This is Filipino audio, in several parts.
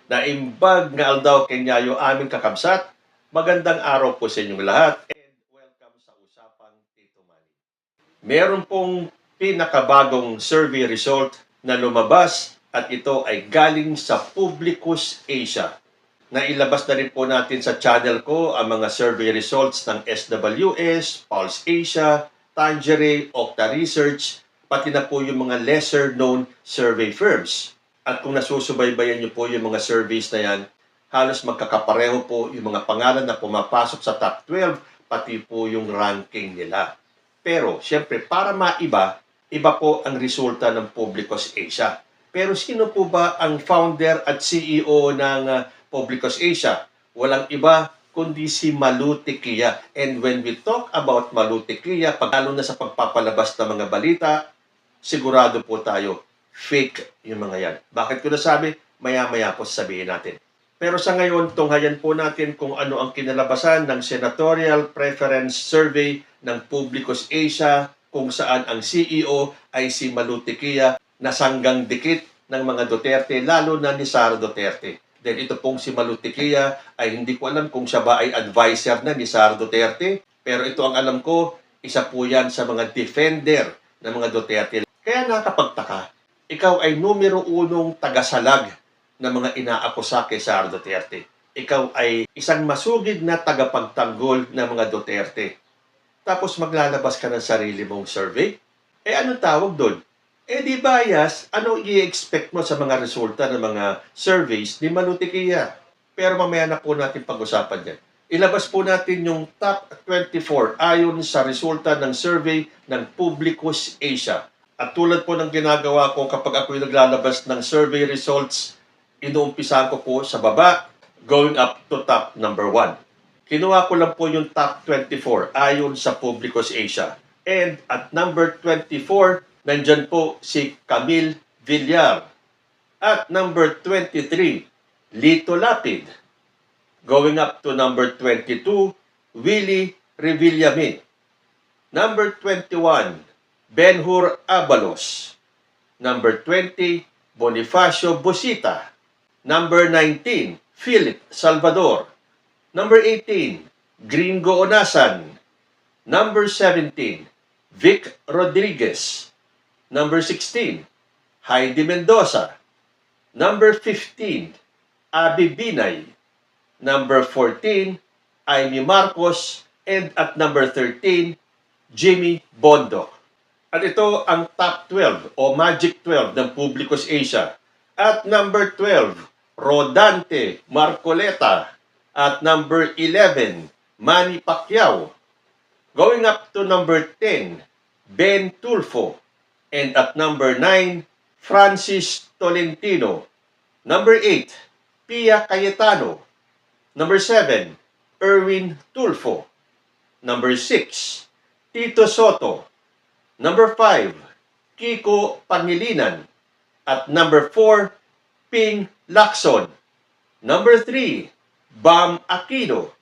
Naimbag nga aldaw kenyayo aming kakabsat. Magandang araw po sa inyong lahat and welcome sa Usapang Tito Manny. Meron pong pinakabagong survey result na lumabas at ito ay galing sa Publicus Asia. Nailabas na rin po natin sa channel ko ang mga survey results ng SWS, Pulse Asia, Tangeray, Octa Research, pati na po yung mga lesser known survey firms. At kung nasusubaybayan niyo po yung mga surveys na yan, halos magkakapareho po yung mga pangalan na pumapasok sa top 12, pati po yung ranking nila. Pero, siyempre, para maiba, iba po ang resulta ng Publicus Asia. Pero sino po ba ang founder at CEO ng Publicus Asia? Walang iba kundi si Maluti Kia. And when we talk about Maluti Kia, lalo na sa pagpapalabas ng mga balita, sigurado po tayo, fake yung mga yan. Bakit ko nasabi? Maya-maya po sabihin natin. Pero sa ngayon, tunghayan po natin kung ano ang kinalabasan ng Senatorial Preference Survey ng Publicus Asia, kung saan ang CEO ay si Maluti Kia, na sanggang dikit ng mga Duterte, lalo na ni Sara Duterte. Then ito pong si Maluti Kia ay hindi ko alam kung siya ba ay advisor na ni Sara Duterte, pero ito ang alam ko, isa po yan sa mga defender ng mga Duterte. Kaya nakapagtaka, ikaw ay numero unong tagasalag ng mga inaakusa kay Sara Duterte. Ikaw ay isang masugid na tagapagtanggol ng mga Duterte. Tapos maglalabas ka ng sarili mong survey? Anong tawag doon? Di bias, ano i-expect mo sa mga resulta ng mga surveys ni Maluti Kia? Pero mamaya na po natin pag-usapan yan. Ilabas po natin yung top 24 ayon sa resulta ng survey ng Publicus Asia. At tulad po ng ginagawa ko kapag ako'y naglalabas ng survey results, inuumpisahan ko po sa baba, going up to top number 1. Kinuha ko lang po yung top 24 ayon sa Publicus Asia. And at number 24, nandyan po si Camille Villar. At number 23, Lito Lapid. Going up to number 22, Willie Revillame. Number 21, Benhur Abalos. Number 20, Bonifacio Busita. Number 19, Philip Salvador. Number 18, Gringo Onasan. Number 17, Vic Rodriguez. Number 16, Heidi Mendoza. Number 15, Abby Binay. Number 14, Amy Marcos. And at number 13, Jimmy Bondoc. At ito ang top 12 o Magic 12 ng Publicus Asia. At number 12, Rodante Marcoleta. At number 11, Manny Pacquiao. Going up to number 10, Ben Tulfo. And at number 9, Francis Tolentino. Number 8, Pia Cayetano. Number 7, Erwin Tulfo. Number 6, Tito Soto. Number 5, Kiko Pangilinan. At number 4, Ping Lacson. Number 3, Bam Aquino.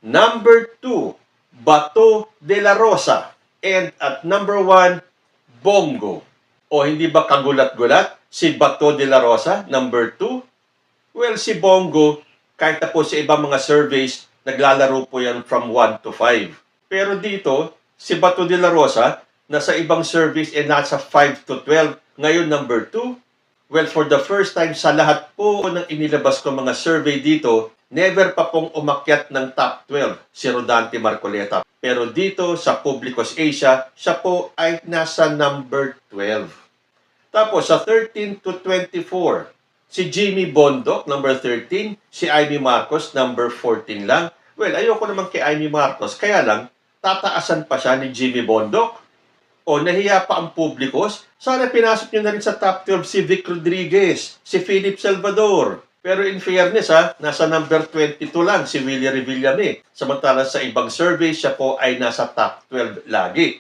Number 2, Bato de la Rosa. And at number 1, Bongo. O hindi ba kagulat-gulat si Bato de la Rosa, number 2? Well, si Bongo, kahit na po sa ibang mga surveys, naglalaro po yan from 1 to 5. Pero dito, si Bato de la Rosa, nasa ibang surveys nasa 5 to 12. Ngayon, number 2. Well, for the first time sa lahat po ng inilabas ko mga survey dito, never pa pong umakyat ng top 12 si Rodante Marcoleta. Pero dito sa Publicus Asia, siya po ay nasa number 12. Tapos sa 13 to 24, si Jimmy Bondoc, number 13, si Amy Marcos, number 14 lang. Well, ayoko naman kay Amy Marcos, kaya lang, tataasan pa siya ni Jimmy Bondoc. O nahiya pa ang Publicus, sana pinasok nyo na rin sa top 12 si Vic Rodriguez, si Philip Salvador. Pero in fairness nasa number 22 lang si Willie Revillame. Samantala sa ibang survey, siya po ay nasa top 12 lagi.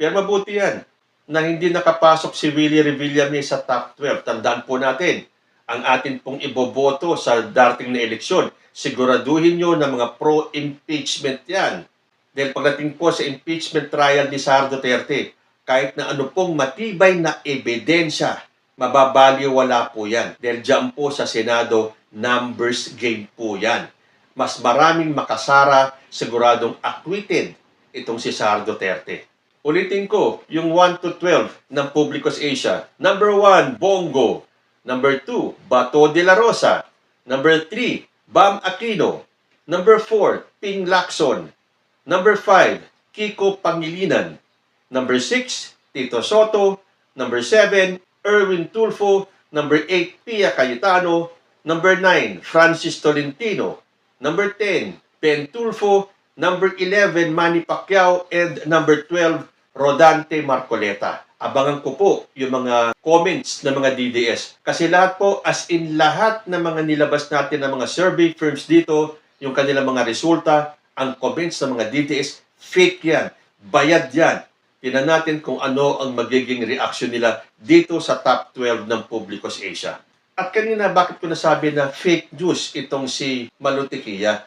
Pero mabuti yan na hindi nakapasok si Willie Revillame sa top 12. Tandaan po natin, ang atin pong iboboto sa darating na eleksyon, siguraduhin nyo na mga pro-impeachment yan. Dahil pagdating po sa impeachment trial ni Sara Duterte, kahit na ano pong matibay na ebidensya, mababaliwala po yan. Dahil dyan po sa Senado, numbers game po yan. Mas maraming makasara, siguradong acquitted itong si Sara Duterte. Ulitin ko, yung 1 to 12 ng Publicos Asia. Number 1, Bongo. Number 2, Bato de la Rosa. Number 3, Bam Aquino. Number 4, Ping Lacson. Number 5, Kiko Pangilinan. Number 6, Tito Soto. Number 7, Erwin Tulfo. Number 8, Pia Cayetano. Number 9, Francis Tolentino. Number 10, Ben Tulfo. Number 11, Manny Pacquiao. And number 12, Rodante Marcoleta. Abangan ko po yung mga comments ng mga DDS. Kasi lahat po, as in lahat ng mga nilabas natin ng mga survey firms dito, yung kanilang mga resulta, ang comments ng mga DDS, fake yan. Bayad yan. Tingnan natin kung ano ang magiging reaction nila dito sa top 12 ng Publicos Asia. At kanina, bakit ko nasabi na fake news itong si Malutiquilla?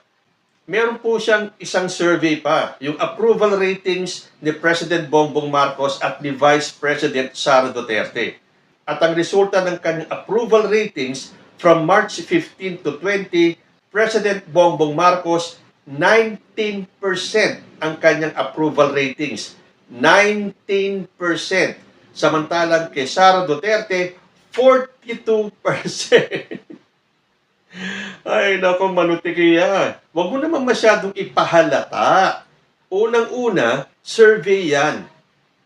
Meron po siyang isang survey pa, yung approval ratings ni President Bongbong Marcos at ni Vice President Sara Duterte. At ang resulta ng kanyang approval ratings from March 15 to 20, President Bongbong Marcos, 19% ang kanyang approval ratings. 19%. Samantalang kay Sara Duterte, 42%. Ay, naku, Malutiquilla. Huwag mo naman masyadong ipahalata. Unang-una, survey yan.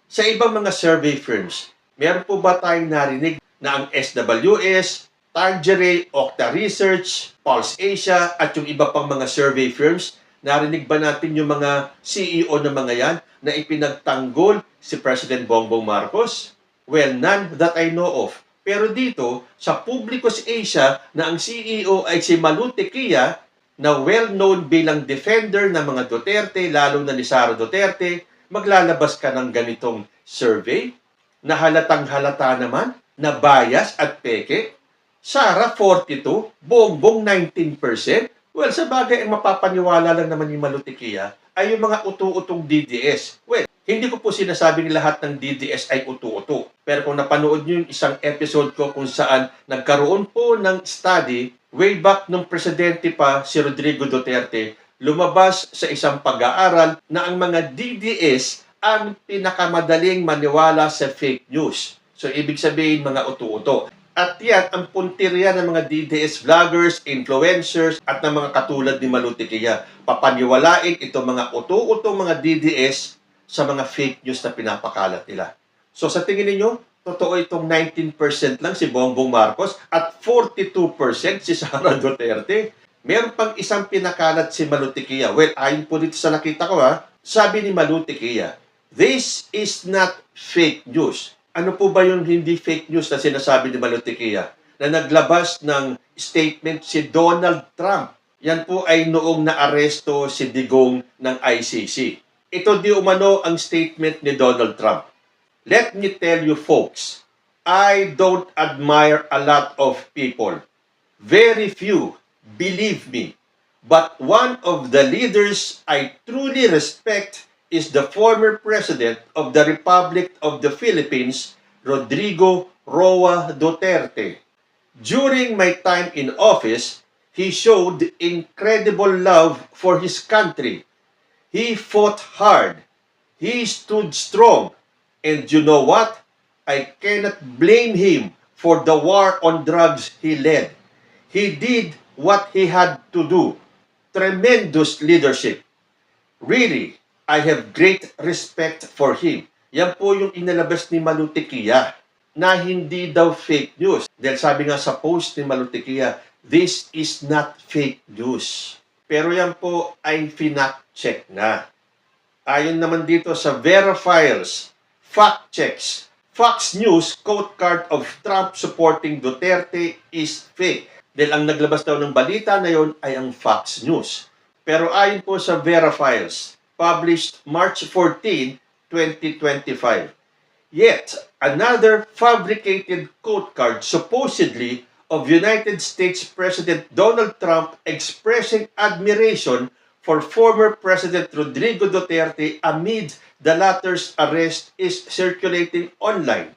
Sa ibang mga survey firms, meron po ba tayong narinig na ang SWS, Tangeray, Octa Research, Pulse Asia, at yung iba pang mga survey firms, narinig ba natin yung mga CEO ng mga yan na ipinagtanggol si President Bongbong Marcos? Well, none that I know of. Pero dito, sa Publicos Asia, na ang CEO ay si Malutiquilla, na well-known bilang defender ng mga Duterte, lalo na ni Sara Duterte, maglalabas ka ng ganitong survey na halatang-halata naman, na bias at peke. Sara, 42, Bongbong, 19%. Well, sa bagay, ang mapapaniwala lang naman ni Malutiquilla ay yung mga utu-utong DDS. Well, hindi ko po sinasabing lahat ng DDS ay utu-uto. Pero kung napanood nyo yung isang episode ko kung saan nagkaroon po ng study way back nung presidente pa si Rodrigo Duterte, lumabas sa isang pag-aaral na ang mga DDS ang pinakamadaling maniwala sa fake news. So, ibig sabihin mga utu-uto. At yan, ang puntirya ng mga DDS vloggers, influencers, at ng mga katulad ni Malutiquilla. Papaniwalain itong mga utu-utong mga DDS sa mga fake news na pinapakalat nila. So sa tingin ninyo, totoo itong 19% lang si Bongbong Marcos at 42% si Sara Duterte. Meron pang isang pinakalat si Malutiquilla. Well, ayon po dito sa nakita ko sabi ni Malutiquilla, this is not fake news. Ano po ba yung hindi fake news na sinasabi ni Malutiquilla? Na naglabas ng statement si Donald Trump. Yan po ay noong naaresto si Digong ng ICC. Ito di umano ang statement ni Donald Trump. Let me tell you folks, I don't admire a lot of people. Very few, believe me. But one of the leaders I truly respect is the former President of the Republic of the Philippines, Rodrigo Roa Duterte. During my time in office, he showed incredible love for his country. He fought hard. He stood strong. And you know what? I cannot blame him for the war on drugs he led. He did what he had to do. Tremendous leadership. Really, I have great respect for him. Yan po yung inalabas ni Malutiquilla na hindi daw fake news. Dahil sabi nga sa post ni Malutiquilla, this is not fake news. Pero yan po ay fact-check na. Ayon naman dito sa Verifiles, fact checks, Fox News quote card of Trump supporting Duterte is fake. Dahil ang naglabas daw ng balita na yon ay ang Fox News. Pero ayon po sa Verifiles, published March 14, 2025. Yet, another fabricated quote card supposedly of United States President Donald Trump expressing admiration for former President Rodrigo Duterte amid the latter's arrest is circulating online.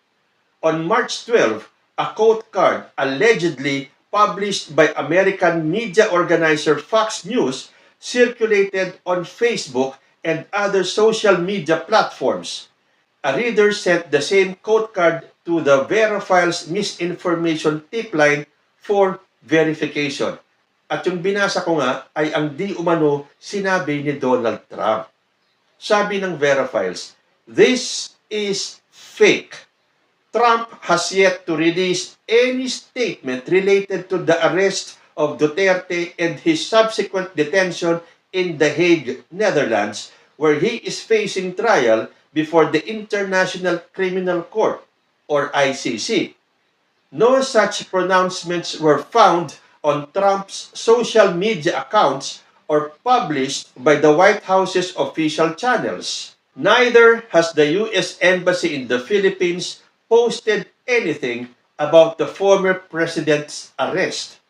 On March 12, a quote card allegedly published by American media organizer Fox News circulated on Facebook and other social media platforms. A reader sent the same quote card to the Verifiles misinformation tip line for verification. At yung binasa ko nga ay ang di umano sinabi ni Donald Trump. Sabi ng Verifiles, "This is fake. Trump has yet to release any statement related to the arrest of Duterte and his subsequent detention in The Hague, Netherlands, where he is facing trial before the International Criminal Court, or ICC. No such pronouncements were found on Trump's social media accounts or published by the White House's official channels. Neither has the U.S. Embassy in the Philippines posted anything about the former president's arrest.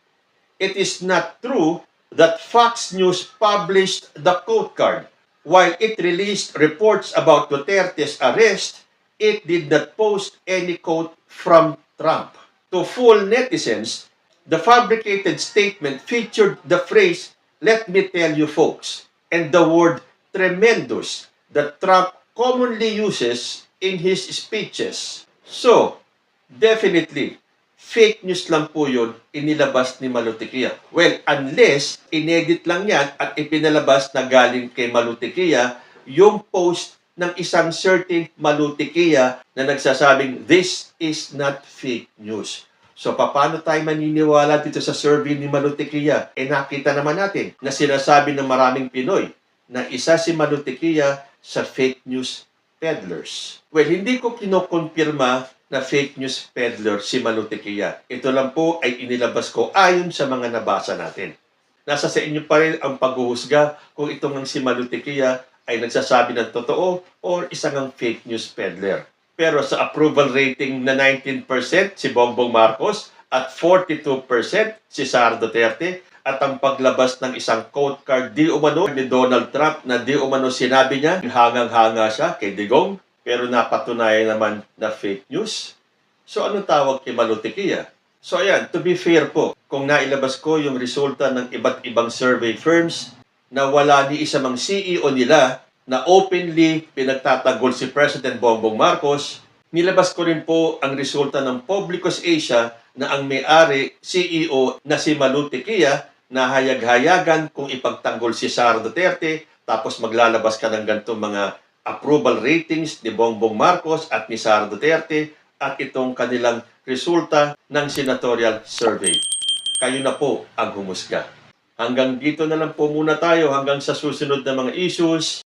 It is not true that Fox News published the quote card. While it released reports about Duterte's arrest, it did not post any quote from Trump." To fool netizens, the fabricated statement featured the phrase, "Let me tell you folks," and the word "tremendous" that Trump commonly uses in his speeches. So, definitely, fake news lang po yun inilabas ni Malutikia. Well, unless inedit lang yan at ipinalabas na galing kay Malutikia yung post ng isang certain Malutikia na nagsasabing, "This is not fake news." So, paano tayo maniniwala dito sa survey ni Malutikia? Nakita naman natin na sinasabi ng maraming Pinoy na isa si Malutikia sa fake news peddlers. Well, hindi ko kinokonfirma na fake news peddler si Malutikia. Ito lang po ay inilabas ko ayon sa mga nabasa natin. Nasa sa inyo pa rin ang paghuhusga kung itong si Malutikia ay nagsasabi ng totoo or isang fake news peddler. Pero sa approval rating na 19% si Bongbong Marcos at 42% si Sara Duterte, at ang paglabas ng isang quote card di umano ni Donald Trump na di umano sinabi niya, hangang-hanga siya kay Digong, pero napatunayan naman na fake news. So ano tawag kay Malutikia? So ayan, to be fair po, kung nailabas ko yung resulta ng iba't ibang survey firms na wala ni isa mang CEO nila na openly pinagtatanggol si President Bongbong Marcos, nilabas ko rin po ang resulta ng Publicus Asia na ang may-ari CEO na si Malutikia na hayag-hayagan kung ipagtanggol si Sara Duterte, tapos maglalabas ka ng ganitong mga approval ratings ni Bongbong Marcos at ni Sara Duterte at itong kanilang resulta ng senatorial survey. Kayo na po ang humusga. Hanggang dito na lang po muna tayo hanggang sa susunod na mga issues.